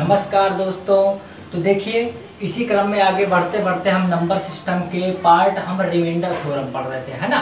नमस्कार दोस्तों। तो देखिए, इसी क्रम में आगे बढ़ते बढ़ते हम नंबर सिस्टम के पार्ट हम रिमाइंडर थ्योरम पढ़ रहे थे, है ना।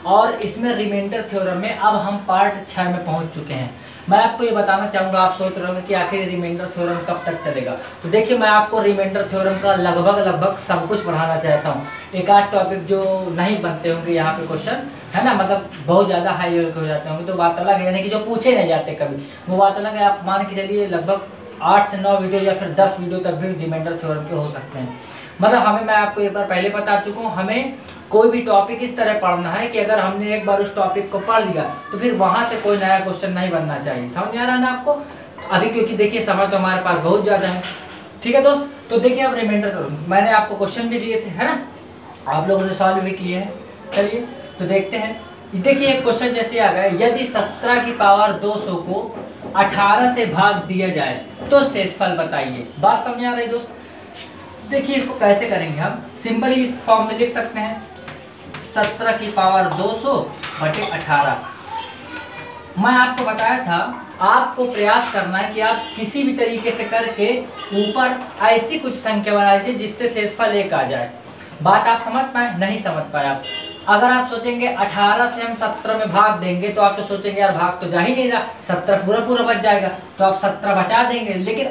और इसमें रिमाइंडर थ्योरम में अब हम पार्ट 6 में पहुंच चुके हैं। मैं आपको ये बताना चाहूँगा, आप सोच रहे होंगे कि आखिर रिमाइंडर थ्योरम कब तक चलेगा। तो देखिए, मैं आपको रिमाइंडर थ्योरम का लगभग सब कुछ पढ़ाना चाहता हूँ। एक आध टॉपिक जो नहीं बनते होंगे यहाँ पे क्वेश्चन, है ना, मतलब बहुत ज़्यादा हाई लेवल के हो जाते होंगे तो बात अलग है, यानी कि जो पूछे नहीं जाते कभी, वो बात अलग है। आप मान के चलिए लगभग 8 से 9 वीडियो या फिर 10 वीडियो तक भी रिमाइंडर थ्योरम के हो सकते हैं। मतलब हमें, मैं आपको एक बार पहले बता चुका हूँ, हमें कोई भी टॉपिक इस तरह पढ़ना है कि अगर हमने एक बार उस टॉपिक को पढ़ लिया तो फिर वहाँ से कोई नया क्वेश्चन नहीं बनना चाहिए। समझ में आ रहा है ना आपको अभी, क्योंकि देखिए समय तो हमारे पास बहुत ज़्यादा है। ठीक है दोस्त, तो देखिए अब रिमाइंडर थ्योरम मैंने आपको क्वेश्चन भी दिए थे, है ना, आप लोगों ने सॉल्व भी किए हैं। चलिए तो देखते हैं। देखिए एक क्वेश्चन जैसे आ गया, यदि 17 की पावर 200 को 18 से भाग दिया जाए तो शेषफल बताइए। बात समझ आ रही दोस्त। देखिए इसको कैसे करेंगे, हम सिंपली इस फॉर्म में लिख सकते हैं 17 की पावर 200 बटे 18। मैं आपको बताया था, आपको प्रयास करना है कि आप किसी भी तरीके से करके ऊपर ऐसी कुछ संख्या बना लीजिए जिससे शेषफल 1 आ जाए। बात आप समझ पाए? नहीं समझ पाए आप? अगर आप सोचेंगे 18 से हम 17 में भाग देंगे तो आप तो सोचेंगे यार भाग तो जा ही नहीं रहा, 17 पूरा बच जाएगा, तो आप 17 बचा देंगे। लेकिन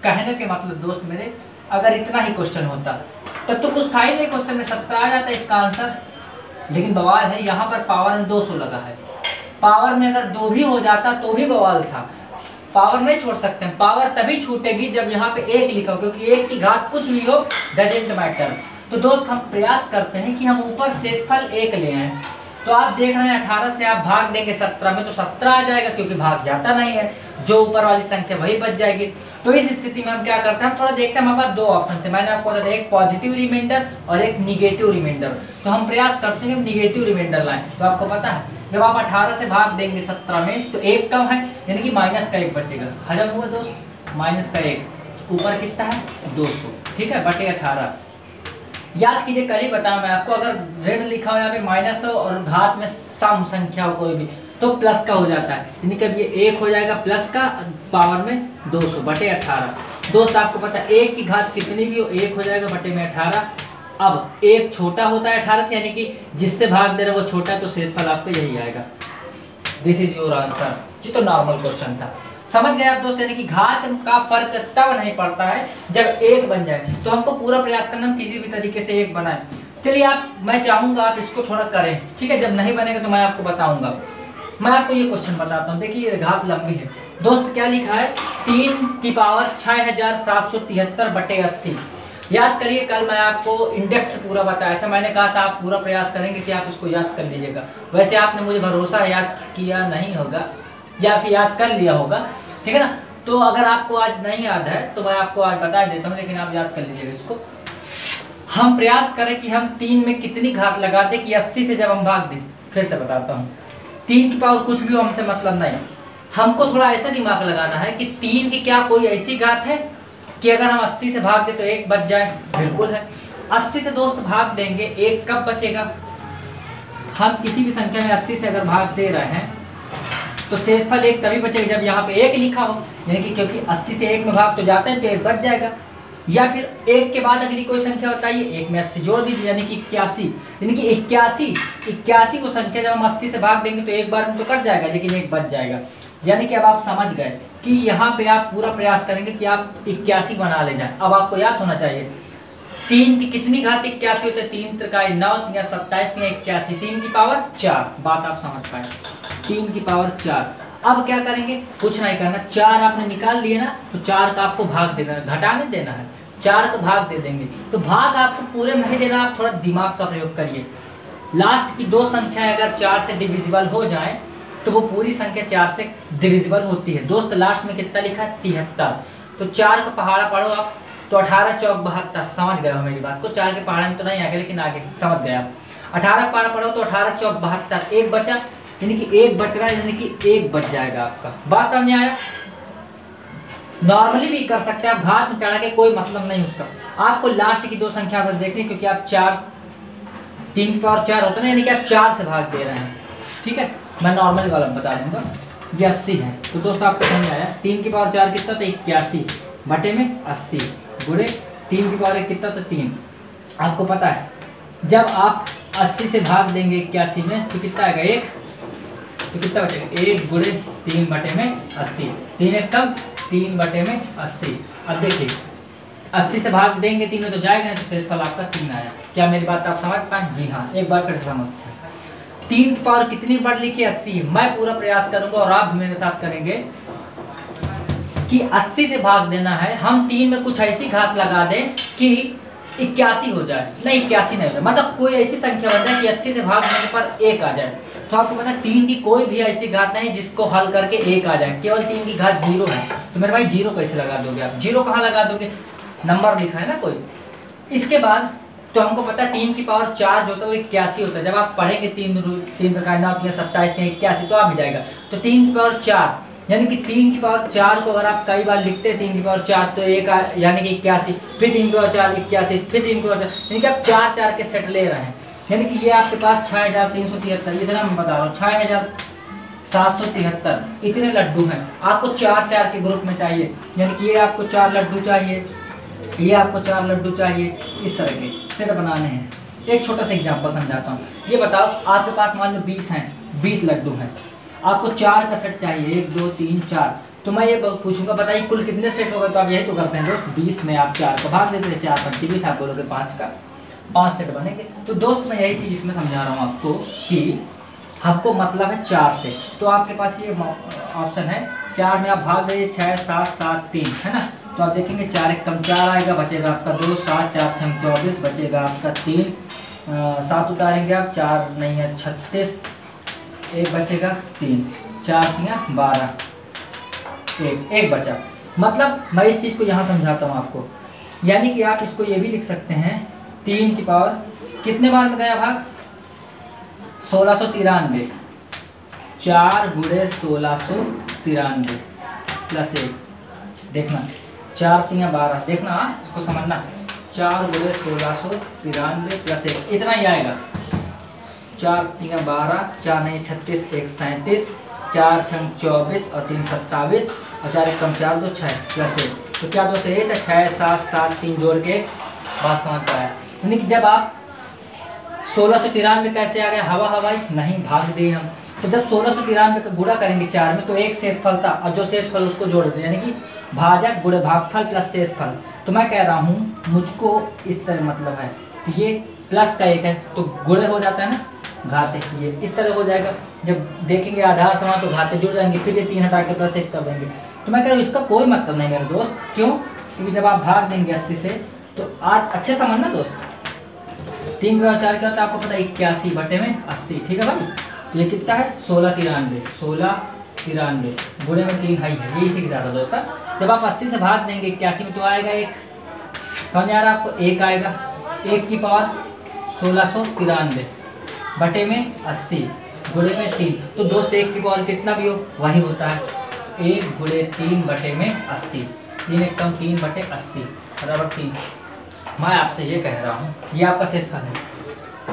कहने के मतलब दोस्त मेरे, अगर इतना ही क्वेश्चन होता तब तो कुछ था ही नहीं, क्वेश्चन में 17 आ जाता इसका आंसर। लेकिन बवाल है यहाँ पर पावर में 200 लगा है। पावर में अगर 2 भी हो जाता तो भी बवाल था। पावर नहीं छोड़ सकते हैं, पावर तभी छूटेगी जब यहाँ पे 1 लिखा हो, क्योंकि 1 की घात कुछ भी हो डजंट मैटर। तो दोस्त हम प्रयास करते हैं कि हम ऊपर शेषफल 1 ले आए। तो आप देख रहे हैं 18 से आप भाग देंगे 17 में तो 17 आ जाएगा, क्योंकि भाग जाता नहीं है, जो ऊपर वाली संख्या वही बच जाएगी। तो इस स्थिति में हम क्या करते हैं, हम थोड़ा देखते हैं। हमारे पास 2 ऑप्शन थे, मैंने आपको बताया, एक पॉजिटिव रिमाइंडर और एक निगेटिव रिमाइंडर। तो हम प्रयास करते हैं निगेटिव रिमाइंडर लाएं। तो आपको पता है जब आप 18 से भाग देंगे 17 में तो 1 कम है, यानी कि माइनस का 1 बचेगा। हजम हुआ दोस्त, माइनस का 1, ऊपर कितना है 200, ठीक है, बटे 18। याद कीजिए, कल ही बताया मैं आपको, अगर ऋण लिखा हो यहाँ पे माइनस हो और घात में सम संख्या हो कोई भी तो प्लस का हो जाता है, यानी कि अब ये 1 हो जाएगा प्लस का, पावर में 200 बटे 18। दोस्त आपको पता है 1 की घात कितनी भी हो 1 हो जाएगा बटे में 18। अब 1 छोटा होता है 18 से, यानी कि जिससे भाग दे रहा है वो छोटा है, तो शेषफल आपका यही आएगा। This is your answer. ये तो नॉर्मल क्वेश्चन था, समझ गए आप दोस्त। यानी कि घात का फर्क तब नहीं पड़ता है जब 1 बन जाए। तो हमको पूरा प्रयास करना हम किसी भी तरीके से 1 बनाएं। चलिए आप, मैं चाहूंगा आप इसको थोड़ा करें, ठीक है। जब नहीं बनेगा तो मैं आपको बताऊंगा। मैं आपको ये क्वेश्चन बताता हूँ। देखिए ये घात लंबी है दोस्त, क्या लिखा है, 3 की पावर 6773 बटे 80। याद करिए, कल मैं आपको इंडेक्स पूरा बताया था, मैंने कहा था आप पूरा प्रयास करेंगे कि आप इसको याद कर लीजिएगा। वैसे आपने मुझे भरोसा याद किया नहीं होगा या फिर याद कर लिया होगा, ठीक है ना। तो अगर आपको आज नहीं याद है तो मैं आपको आज बता देता हूँ, लेकिन आप याद कर लीजिएगा इसको। हम प्रयास करें कि हम 3 में कितनी घात लगाते कि 80 से जब हम भाग दें। फिर से बताता हूँ, 3 की पावर कुछ भी हो हमसे मतलब नहीं, हमको थोड़ा ऐसा दिमाग लगाना है कि 3 की क्या कोई ऐसी घात है कि अगर हम 80 से भाग दें तो 1 बच जाए। बिल्कुल है। 80 से दोस्त भाग देंगे, 1 कब बचेगा, हम किसी भी संख्या में 80 से अगर भाग दे रहे हैं तो शेषफल 1 तभी बचेगा जब यहाँ पे 1 लिखा हो, यानी कि क्योंकि 80 से 1 में भाग तो जाता है तो 1 बच जाएगा। या फिर 1 के बाद अगली कोई संख्या बताइए, 1 में 80 जोड़ दीजिए, यानी कि 81, यानी कि 81 को संख्या जब हम 80 से भाग देंगे तो 1 बार में तो कट जाएगा, लेकिन 1 बच जाएगा। यानी कि अब आप समझ गए कि यहाँ पे आप पूरा प्रयास करेंगे कि आप 81 बना ले जाए। अब आपको याद होना चाहिए 3 की कितनी घात 81 होते हैं, 3 त्रिकाई 9, 3 27, 3 81, 3 की पावर 4। बात आप समझ पाए, 3 की पावर 4। अब क्या करेंगे, कुछ नहीं करना, 4 आपने निकाल लिए ना, तो 4 का आपको भाग देना है, घटा नहीं देना है, 4 को भाग दे देंगे। तो भाग आपको पूरे नहीं देना, आप थोड़ा दिमाग का प्रयोग करिए। लास्ट की 2 संख्याएं अगर 4 से डिविजिबल हो जाए तो वो पूरी संख्या 4 से डिविजिबल होती है। दोस्त लास्ट में कितना लिखा है, 73। तो 4 का पहाड़ा पढ़ो आप, तो 18 चौक 72। समझ गए हो मेरी बात को, 4 के पहाड़े में तो नहीं आगे, लेकिन आगे समझ गए आप। 18 पहाड़ा पढ़ो तो 18 चौक 72, 1 बचा, यानी कि 1 बच रहा है, यानी कि 1 बच जाएगा आपका। बात समझ आया। नॉर्मली भी कर सकते हैं आप, घात में चढ़ा के कोई मतलब नहीं उसका। आपको लास्ट की 2 संख्या बस देखनी, क्योंकि आप 3 की पावर 4 होता है ना, यानी कि आप 4 से भाग दे रहे हैं, ठीक है। मैं नॉर्मल वाला बता दूंगा, ये 80 है। तो दोस्त आपको समझ आया, 3 की पावर 4 कितना था, 81। बटे में 80 गुणे 3 की पावर कितना, तो 3। आपको पता है जब आप 80 से भाग देंगे 81 में तो कितना आएगा 1, तो कितना बचेगा 1 गुणे 3 बटे में 80, 3 एक कम 3 बटे में 80। अब देखिए 80 से भाग देंगे 3 में तो जाएगा नहीं, तो शेषफल आपका 3 आया। क्या मेरी बात आप समझ पाए? जी हाँ, एक बार फिर समझते हैं। 3 की पावर कितनी बढ़ लिखी 80। मैं पूरा प्रयास करूंगा और आप भी मेरे साथ करेंगे कि 80 से भाग देना है, हम 3 में कुछ ऐसी घात लगा दें कि 81 हो जाए, नहीं 81 नहीं हो जाए, मतलब कोई ऐसी संख्या बन जाए कि 80 से भाग देने पर 1 आ जाए। तो आपको पता है 3 की कोई भी ऐसी घात नहीं जिसको हल करके 1 आ जाए, केवल 3 की घात 0 है। तो मेरे भाई 0 कैसे लगा दोगे आप? 0 कहाँ लगा दोगे? नंबर लिखा है ना कोई। इसके बाद तो हमको पता है 3 की पावर 4 जो होता है वो 81 होता है। जब आप पढ़ेंगे 3 प्रकार 9 3 27 3 81 तो आ भी जाएगा। तो 3 की पावर 4 यानी कि 3 की पावर 4 को अगर आप कई बार लिखते हैं 3 की पावर 4 तो 1 यानी कि 81, फिर 3 की पावर 4 81, फिर 3 की पावर 4, यानी कि आप 4 के सेट ले रहे हैं। यानी कि ये आपके पास 6373, इतना मैं बता रहा हूँ 6773 इतने लड्डू हैं। आपको 4 के ग्रुप में चाहिए, यानी कि ये आपको 4 लड्डू चाहिए, ये आपको 4 लड्डू चाहिए, इस तरह के सेट बनाने हैं। एक छोटा सा एग्जांपल समझाता हूँ। ये बताओ आपके पास मान लो 20 हैं, 20 लड्डू हैं, आपको 4 का सेट चाहिए, 1 2 3 4। तो मैं ये पूछूंगा बताइए कुल कितने सेट होगा? तो आप यही तो करते हैं दोस्त, 20 में आप 4 को भाग देते हैं, 4 5 20, आप बोलोगे 5 का 5 सेट बनेंगे। तो दोस्त मैं यही चीज़ इसमें समझा रहा हूँ आपको कि हमको मतलब है 4 से। तो आपके पास ये ऑप्शन है 4 में आप भाग दीजिए 6 7 7 3 है ना। तो आप देखेंगे 4 एक कम 4 आएगा, बचेगा आपका 2 7 4 6 24, बचेगा आपका 3 7 उतारेंगे आप 4 नहीं है 36, एक बचेगा 3 4 3 12, एक बचा। मतलब मैं इस चीज़ को यहाँ समझाता हूँ आपको, यानी कि आप इसको ये भी लिख सकते हैं 3 की पावर कितने बार में गया भाग 1693, 4 गुणे 1693 प्लस 1, देखना 4 3 12, देखना इसको समझना 4 गुणे 1693 प्लस 1 इतना ही आएगा। 4 3 12, 4 नहीं 36, 1 37, 4 6 24 और 3 27 और 4 1 कम 4 2 6 प्लस 1। तो क्या दोस्त ये था 6 7 7 3 जोड़ के बात समझ पाया। यानी कि जब आप 1693 कैसे आ गया, हवाई नहीं भाग दिए हम। तो जब 1693 का गुणा करेंगे 4 में तो एक शेषफल था और जो शेषफल उसको जोड़ देते, यानी कि भाजक गुणे भागफल प्लस शेषफल। तो मैं कह रहा हूँ मुझको इस तरह मतलब है, तो ये प्लस का 1 है तो गुणे हो जाता है ना, घाते ये इस तरह हो जाएगा। जब देखेंगे आधार समान तो घाते जुड़ जाएंगे, फिर ये 3 हटा के प्लस 1 कर देंगे। तो मैं कह रहा हूँ इसका कोई मतलब नहीं मेरे दोस्त। क्यों? क्योंकि जब आप भाग देंगे 80 से तो आज अच्छे समझना दोस्त, 3 का 4 क्या होता है आपको पता है 81 बटे में 80, ठीक है भाई। तो ये कितना है 1693 गुणे में 3 है, ये इसी के साथ दोस्त। जब आप 80 से भाग देंगे 81 में तो आएगा 1, समझ आ रहा है आपको, 1 आएगा, 1 की पावर 1693 बटे में 80 गुणे में 3। तो दोस्त 1 की पावर कितना भी हो वही होता है 1 गुणे 3 बटे में 80, 3 एक कम 3 बटे 80 बराबर 3। मैं आपसे ये कह रहा हूँ ये आपका शेषफल है,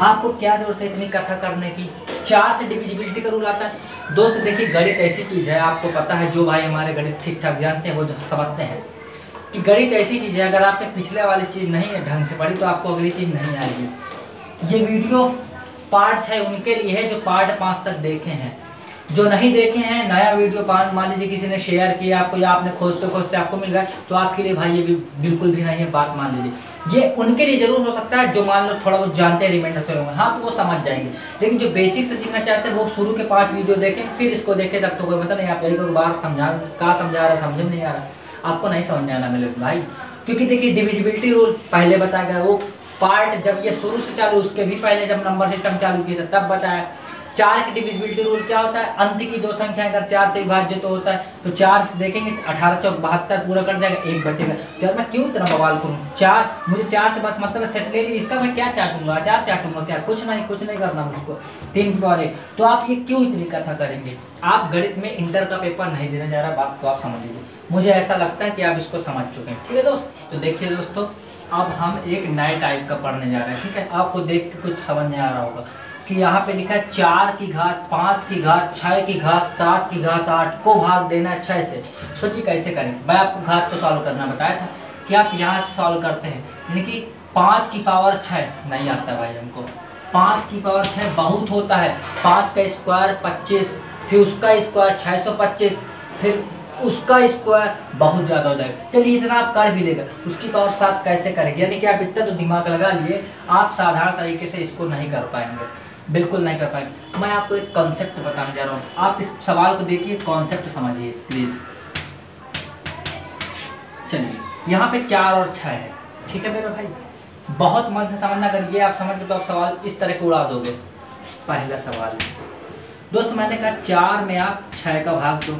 आपको क्या जरूरत है इतनी कथा करने की? 4 से डिविजिबिलिटी का रूल आता है दोस्त। देखिए गणित ऐसी चीज़ है, आपको पता है, जो भाई हमारे गणित ठीक ठाक जानते हैं वो समझते हैं कि गणित ऐसी चीज़ है, अगर आपने पिछले वाली चीज़ नहीं है ढंग से पढ़ी तो आपको अगली चीज़ नहीं आएगी। ये वीडियो पार्ट 6 उनके लिए है जो पार्ट 5 तक देखे हैं। जो नहीं देखे हैं नया वीडियो मान लीजिए किसी ने शेयर किया आपको या आपने खोजते खोजते आपको मिल गया तो आपके लिए भाई ये भी बिल्कुल भी नहीं है, बात मान लीजिए। ये उनके लिए जरूर हो सकता है जो मान लो थोड़ा बहुत जानते हैं रिमाइंडर थ्योरम, हाँ तो वो समझ जाएंगे। लेकिन जो बेसिक से सीखना चाहते हैं वो शुरू के 5 वीडियो देखें फिर इसको देखें, तब तो कोई मतलब नहीं। आप एक बार समझा रहा है समझ में नहीं आ रहा, आपको नहीं समझ में आना मेरे भाई। क्योंकि देखिए डिविजिबिलिटी रूल पहले बताया गया, वो पार्ट जब ये शुरू से चालू उसके भी पहले जब नंबर सिस्टम चालू किया था तब बताया। 4 की डिविजिबिलिटी रूल क्या होता है, अंत की 2 संख्या अगर 4 से विभाज्य तो होता है, तो 4 से देखेंगे 18 चौक 72 पूरा कर जाएगा, 1 बचेगा। तो यार मैं क्यों इतना बवाल करूँ, 4 मुझे 4 से बस मतलब सेट ले ली, इसका मैं क्या चाटूंगा, 4 चाटूंगा क्या, कुछ नहीं करना मुझको 3 की पावर 1। तो आप ये क्यों इतनी कथा करेंगे? आप गणित में इंटर का पेपर नहीं देने जा रहा, बात तो आप समझ लीजिए। मुझे ऐसा लगता है कि आप इसको समझ चुके हैं, ठीक है दोस्त। तो देखिए दोस्तों अब हम एक नए टाइप का पढ़ने जा रहे हैं, ठीक है। आपको देख के कुछ समझ नहीं आ रहा होगा, कि यहाँ पे लिखा है 4 की घात 5 की घात 6 की घात 7 की घात 8 को भाग देना है 6 से। सोचिए कैसे करें। मैं आपको घात तो सॉल्व करना बताया था कि आप यहाँ से सॉल्व करते हैं, यानी कि 5 की पावर 6 नहीं आता भाई हमको। 5 की पावर 6 बहुत होता है। 5 का स्क्वायर 25, फिर उसका स्क्वायर 625, फिर उसका स्क्वायर बहुत ज़्यादा हो जाएगा। चलिए इतना आप कर भी लेगा, उसकी पावर 7 कैसे करेंगे, यानी कि आप इतना तो दिमाग लगा लिए, आप साधारण तरीके से इसको नहीं कर पाएंगे, बिल्कुल नहीं कर पाएंगे। मैं आपको एक कॉन्सेप्ट बताने जा रहा हूँ, आप इस सवाल को देखिए, कॉन्सेप्ट समझिए प्लीज़। चलिए यहाँ पे 4 और 6 है, ठीक है मेरे भाई, बहुत मन से समझना, करिए आप समझ लो तो आप सवाल इस तरह को उड़ा दोगे। पहला सवाल दोस्त, मैंने कहा 4 में आप 6 का भाग दो,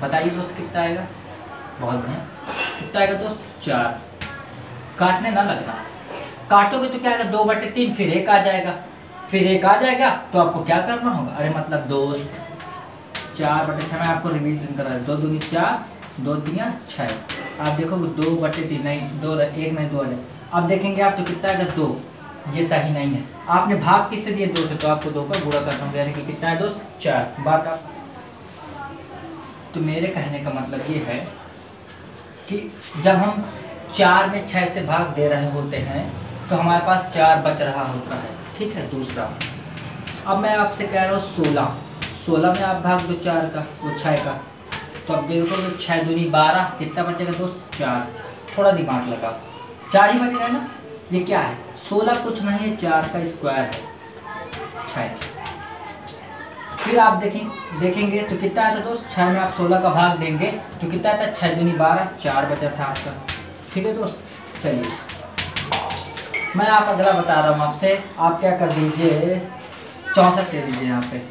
बताइए दोस्त कितना आएगा। बहुत बढ़िया, कितना आएगा दोस्त 4। काटने ना लगना, काटोगे तो क्या आएगा 2/3, फिर 1 आ जाएगा, फिर 1 आ जाएगा तो आपको क्या करना होगा। अरे मतलब दोस्त 4/6 में आपको रिवीजन करा है, 2 दूनी 4, 2 दिया 6। आप देखोगे 2/3 नहीं, 2 1 नहीं 2 है। अब देखेंगे आप तो कितना आएगा 2, ये सही नहीं है। आपने भाग किससे दिए 2 से, तो आपको 2 का गुणा करना होगा, यानी कि कितना है दोस्त 4। बात आप तो मेरे कहने का मतलब ये है कि जब हम 4 में 6 से भाग दे रहे होते हैं तो हमारे पास 4 बच रहा होता है, ठीक है। दूसरा, अब मैं आपसे कह रहा हूँ 16 में आप भाग दो 4 का, वो 6 का, तो अब देखो तो 6 दूनी 12, कितना बचेगा दोस्त 4। थोड़ा दिमाग लगाओ, 4 ही बचेगा ना। ये क्या है, 16 कुछ नहीं है, 4 का स्क्वायर है 6। फिर आप देखेंगे तो कितना आता दोस्त, 6 में आप 16 का भाग देंगे तो कितना आता, 6 दूनी 12, 4 बचा था आपका, ठीक है दोस्त। चलिए मैं आप अगला बता रहा हूँ आपसे, आप क्या कर दीजिए 64 ले लीजिए, यहाँ पे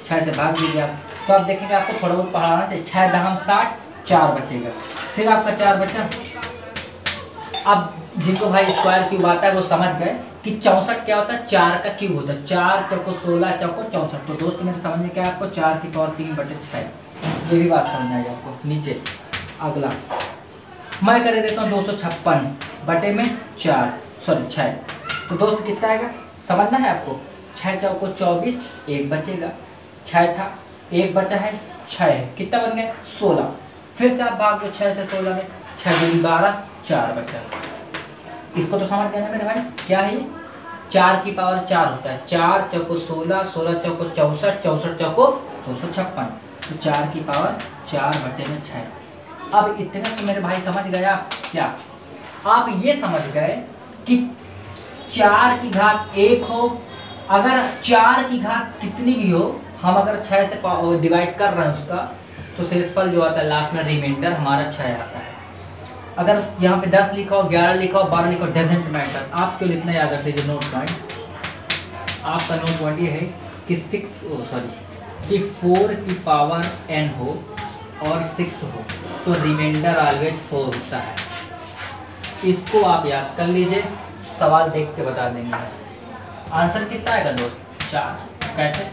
6 से भाग दीजिए आप, तो आप देखेंगे आपको थोड़ा बहुत पढ़ाना चाहिए। 6 दहम 60, 4 बचेगा, फिर आपका 4 बचा। अब जिनको भाई स्क्वायर क्यूब आता है वो समझ गए कि 64 क्या होता है, 4 का क्यूब होता है। 4 चौको 16, चौको 64। तो दोस्त मेरे समझ में क्या है आपको, 4 की पावर 3/6, ये भी बात समझ आएगी आपको। नीचे अगला मैं कर देता हूँ 256 बटे में 4, सॉरी 6। तो दोस्त कितना आएगा समझना है आपको, 6 चौको 24, 1 बचेगा, 6 था 1 बचा है 6, कितना बन गया 16। फिर से आप भाग दो 6 से 16 में, 6 दूनी 12, 4 बचा। इसको तो समझ गए ना मेरे भाई, क्या है ये 4 की पावर 4 होता है। 4 चौको 16, 16 चौको 64, 64 चौको 256, तो 4 की पावर 4 बटे में 6। अब इतने से मेरे भाई समझ गए आप क्या, आप ये समझ गए कि 4 की घात 1 हो, अगर 4 की घात कितनी भी हो, हम अगर 6 से डिवाइड कर रहे हैं उसका, तो शेषफल जो आता है लास्ट में रिमाइंडर हमारा 6 आता है। अगर यहाँ पे 10 लिखा हो, 11 लिखा हो, 12 लिखा हो, डजेंट मैटर, आप क्यों लिखना याद रख लीजिए। नोट पॉइंट, आपका नोट पॉइंट ये है कि 4 की पावर n हो और 6 हो तो रिमाइंडर ऑलवेज 4 होता है। इसको आप याद कर लीजिए, सवाल देख के बता देंगे। आंसर कितना आएगा दोस्त 4। कैसे,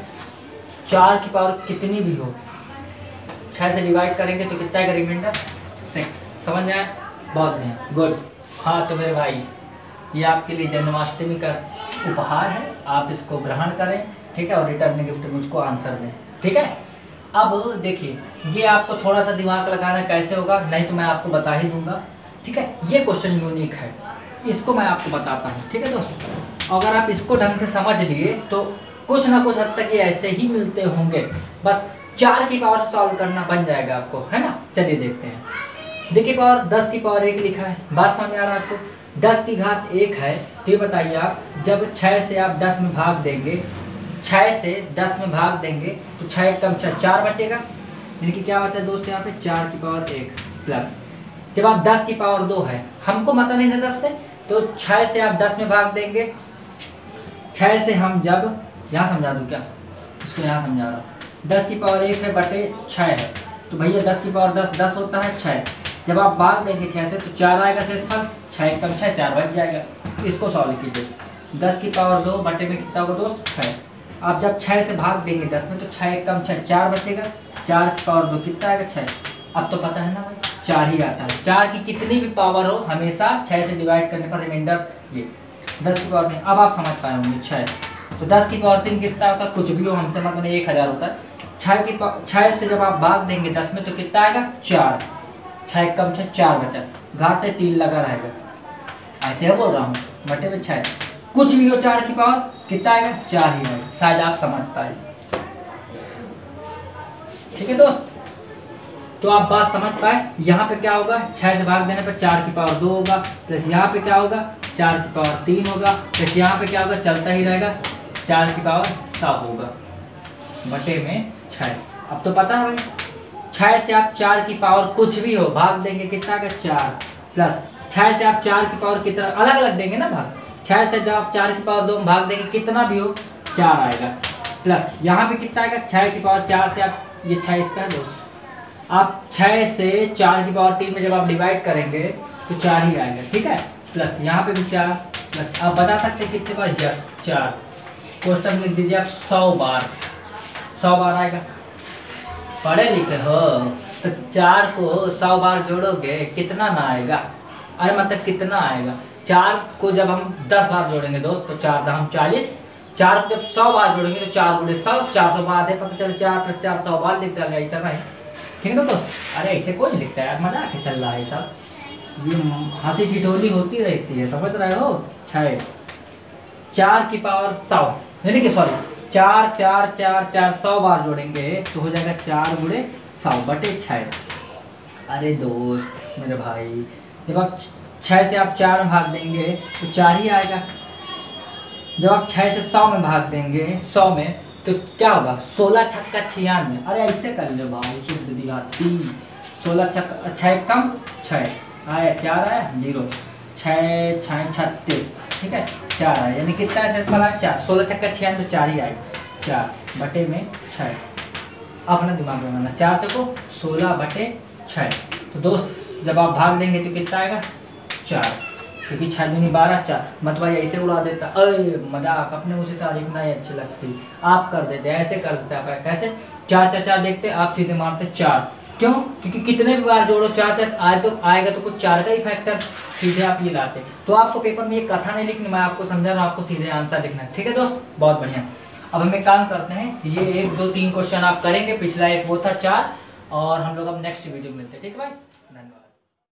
4 की पावर कितनी भी हो, 6 से डिवाइड करेंगे तो कितना आएगा रिमाइंडर 6। समझ में आया, बहुत बढ़िया, गुड। हाँ तो मेरे भाई ये आपके लिए जन्माष्टमी का उपहार है, आप इसको ग्रहण करें, ठीक है, और रिटर्न गिफ्ट मुझको आंसर दें, ठीक है। अब देखिए ये आपको थोड़ा सा दिमाग लगाना कैसे होगा, नहीं तो मैं आपको बता ही दूंगा, ठीक है। ये क्वेश्चन यूनिक है, इसको मैं आपको बताता हूँ, ठीक है दोस्तों। अगर आप इसको ढंग से समझ लिए तो कुछ ना कुछ हद तक ये ऐसे ही मिलते होंगे, बस 4 की पावर सॉल्व करना बन जाएगा आपको, है ना। चलिए देखते हैं। देखिए पावर 10 की पावर 1 लिखा है, बात समझ आ रहा है आपको। 10 की घात 1 है, तो ये बताइए आप जब 6 से आप 10 में भाग देंगे, 6 से 10 में भाग देंगे तो 6 कम 6 4 बचेगा, यानी कि क्या बचा है दोस्त यहाँ पे 4 की पावर 1 प्लस, जब आप 10 की पावर 2 है, हमको मतलब नहीं था 10 से, तो 6 से आप 10 में भाग देंगे, 6 से हम जब यहाँ समझा दूँ क्या, इसको यहाँ समझा रहा हूँ। 10 की पावर 1 है बटे 6 है, तो भैया 10 की पावर 10 10 होता है 6, जब आप भाग देंगे 6 से तो 4 आएगा शेषफल, 6 कम 6 4 बच जाएगा। इसको सॉल्व कीजिए, 10 की पावर 2 बटे में कितना होगा दोस्त 6। आप जब 6 से भाग देंगे 10 में तो 6 कम 6 4 बचेगा, 4 की पावर 2 कितना आएगा 6। अब तो पता है ना भाई 4 ही आता है। 4 की कितनी भी पावर हो हमेशा 6 से डिवाइड करने पर रिमाइंडर ये। 10 की पावर 3, अब आप समझ पाए होंगे 6। तो 10 की पावर 3 कितना होता है, कुछ भी हो हमसे मतलब 1000 होता है। 6 से जब आप भाग देंगे 10 में तो कितना आएगा 4, 6 कम 6 4 बचा, घाटे 3 लगा रहेगा, ऐसे बोल रहा हूँ बटे में 6, कुछ भी हो 4 की पावर कितना आएगा 4 ही आएगा। शायद आप समझ पाए, ठीक है दोस्त। तो आप बात समझ पाए, यहाँ पे क्या होगा 6 से भाग देने पर 4 की पावर 2 होगा, प्लस यहाँ पे क्या होगा 4 की पावर 3 होगा, प्लस यहाँ पे क्या होगा चलता ही रहेगा 4 की पावर 100 होगा बटे में 6। अब तो पता है भाई 6 से आप 4 की पावर कुछ भी हो भाग देंगे कितना का 4, प्लस 6 से आप 4 की पावर कितना अलग अलग देंगे ना भाग, 6 से जब आप 4 की पावर 2 में भाग देंगे कितना भी हो 4 आएगा, प्लस यहाँ पे कितना आएगा 6 की पावर 4 से आप ये 6 इसका है दोस्त, आप 6 से 4 की पावर 3 में जब आप डिवाइड करेंगे तो 4 ही आएगा, ठीक है। प्लस यहाँ पे भी 4, प्लस आप बता सकते हैं कितने बार, यस 4। क्वेश्चन लिख दीजिए आप 100 बार, 100 बार आएगा। पढ़े लिखे हो तो 4 को 100 बार जोड़ोगे कितना ना आएगा, अरे मतलब कितना आएगा, 4 को जब हम 10 बार जोड़ेंगे दोस्त तो 4 दाम 40, 4 को जब 100 बार जोड़ेंगे तो 4 गुणे 100, 400 बार है पता चले 4 + 4 100 बार लिख डालेंगे, ऐसा नहीं, ठीक है ना दोस्त। अरे ऐसे कोई नहीं लिखता है, मजाक के चल रहा है सब, ये हंसी ठिठोली होती रहती है, समझ रहे हो। 6 4 की पावर 100 यानी कि सॉरी 4 4 4 4 100 बार जोड़ेंगे तो हो जाएगा 4 गुणे 100 बटे 6। अरे दोस्त मेरे भाई जब आप 6 से आप 4 में भाग देंगे तो 4 ही आएगा, जब आप 6 से 100 में भाग देंगे 100 में तो क्या होगा 16 छक्का 96, अरे ऐसे कर लो भाई शुद्ध दिहाती, 16 छक्का 6 कम 6 आया 4 आया 0, 6 6 36, ठीक है 4 आया, यानी कितना है 4, 16 छक्का 96 तो 4 ही आएगा, 4 बटे में 6। अपना दिमाग में बनाना, 4 को 16 बटे 6, तो दोस्त जब आप भाग देंगे तो कितना आएगा 4, क्योंकि 6 दूनी 12 4, मतलब ऐसे उड़ा देता, अरे मजाक अपने उसे तारीफ नहीं अच्छी लगती, आप कर देते ऐसे कर देते आप, कैसे 4 4 4 देखते आप सीधे मारते 4, क्यों क्योंकि कितने भी बार जोड़ो 4 4 आए तो आएगा तो कुछ 4 का ही फैक्टर सीधे आप ये लाते। तो आपको पेपर में ये कथा नहीं लिखनी, मैं आपको समझा रहा हूँ, आपको सीधे आंसर लिखना है, ठीक है दोस्त बहुत बढ़िया। अब हम एक काम करते हैं, ये 1 2 3 क्वेश्चन आप करेंगे, पिछला एक वो था 4, और हम लोग अब नेक्स्ट वीडियो में मिलते हैं, ठीक है भाई, धन्यवाद।